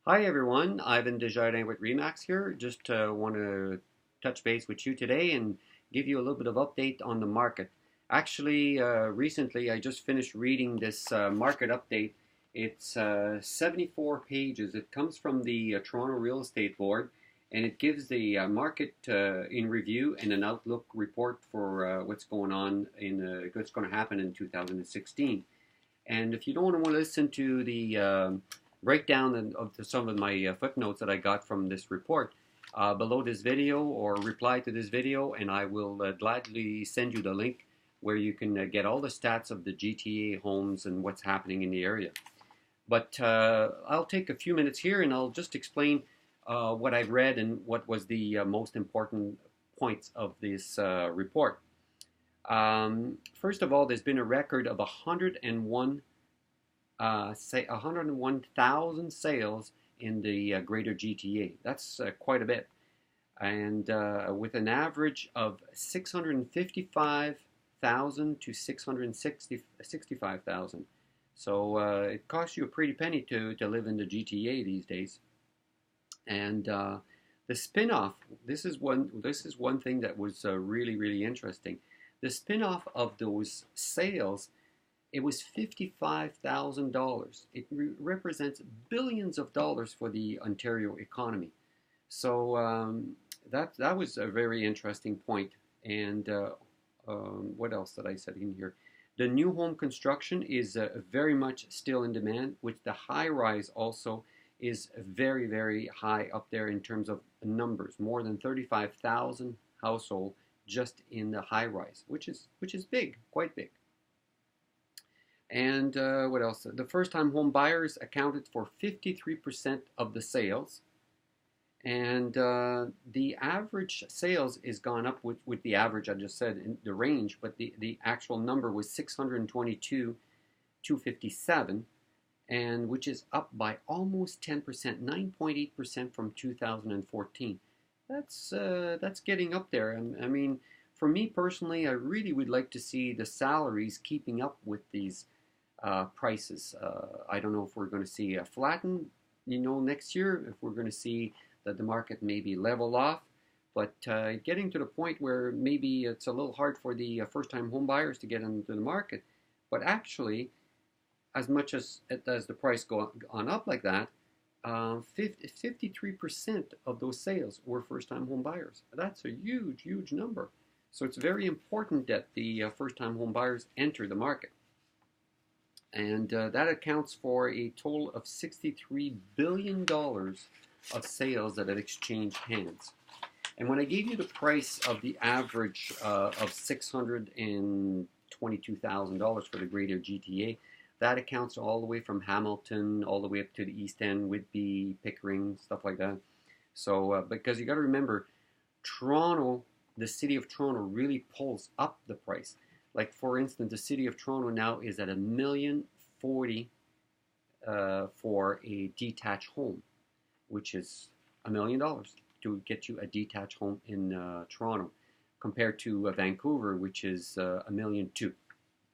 Hi everyone, Yvan Desjardins with Remax here. Just want to touch base with you today and give you a little bit of update on the market. Actually, recently I just finished reading this market update. It's 74 pages. It comes from the Toronto Real Estate Board, and it gives the market in review and an outlook report for what's going on in what's going to happen in 2016. And if you don't want to listen to the breakdown of some of my footnotes that I got from this report, below this video or reply to this video, and I will gladly send you the link where you can get all the stats of the GTA homes and what's happening in the area. But I'll take a few minutes here and I'll just explain what I've read and what was the most important points of this report. First of all, there's been a record of 101,000 sales in the greater GTA. That's quite a bit. And with an average of 655,000 to 665,000. So it costs you a pretty penny to live in the GTA these days. And the spin-off, this is one thing that was really interesting. The spin-off of those sales, it was $55,000. It represents billions of dollars for the Ontario economy. So that was a very interesting point. And what else did I say in here? The new home construction is very much still in demand, which the high-rise also is very high up there in terms of numbers. More than 35,000 households just in the high-rise, which is big, quite big. And what else? The first-time home buyers accounted for 53% of the sales. And the average sales is gone up with the average, I just said, in the range, but the actual number was 622,257, and which is up by almost 10%, 9.8% from 2014. That's getting up there. I mean, for me personally, I really would like to see the salaries keeping up with these prices. I don't know if we're going to see a flatten, next year, if we're going to see that the market maybe level off, but getting to the point where maybe it's a little hard for the first-time home buyers to get into the market. But actually, as much as the price gone up like that, 53% of those sales were first-time home buyers. That's a huge number. So it's very important that the first-time home buyers enter the market. And that accounts for a total of $63 billion of sales that have exchanged hands. And when I gave you the price of the average of $622,000 for the greater GTA, that accounts all the way from Hamilton, all the way up to the East End, Whitby, Pickering, stuff like that. So, because you got to remember, Toronto, the city of Toronto really pulls up the price. Like, for instance, the city of Toronto now is at $1,040,000 for a detached home, which is $1 million to get you a detached home in Toronto, compared to Vancouver, which is $1.2 million,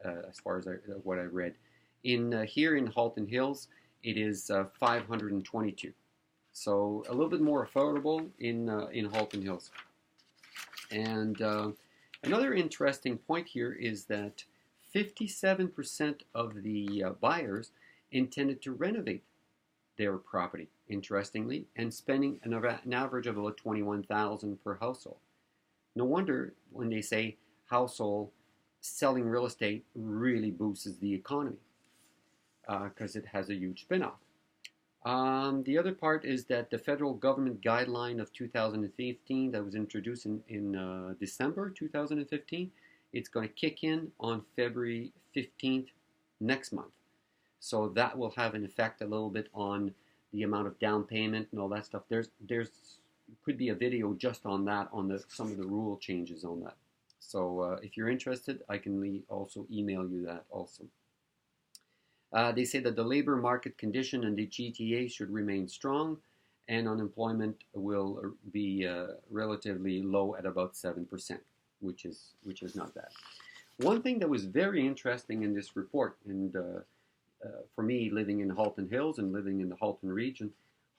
as far as what I read. Here in Halton Hills, it is $522,000, so a little bit more affordable in Halton Hills. And another interesting point here is that 57% of the buyers intended to renovate their property, interestingly, and spending an average of about $21,000 per household. No wonder when they say household selling real estate really boosts the economy, because it has a huge spin-off. The other part is that the federal government guideline of 2015 that was introduced in December 2015, it's going to kick in on February 15th next month. So that will have an effect a little bit on the amount of down payment and all that stuff. There's could be a video just on that, on some of the rule changes on that. So if you're interested, I can also email you that also. They say that the labor market condition in the GTA should remain strong, and unemployment will be relatively low at about 7%, which is not bad. One thing that was very interesting in this report, and for me, living in Halton Hills and living in the Halton region,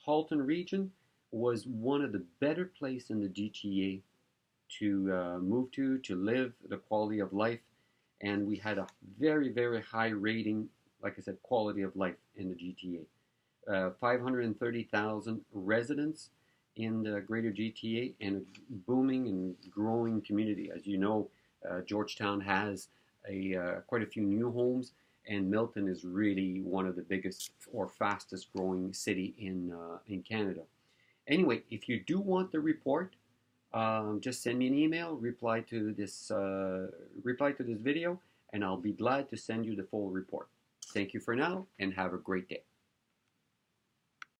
Halton region was one of the better places in the GTA to move to live, the quality of life, and we had a very, very high rating, like I said, quality of life in the GTA. 530,000 residents in the greater GTA and a booming and growing community. As you know, Georgetown has quite a few new homes, and Milton is really one of the biggest or fastest growing city in Canada. Anyway, if you do want the report, just send me an email, reply to this video, and I'll be glad to send you the full report. Thank you for now, and have a great day.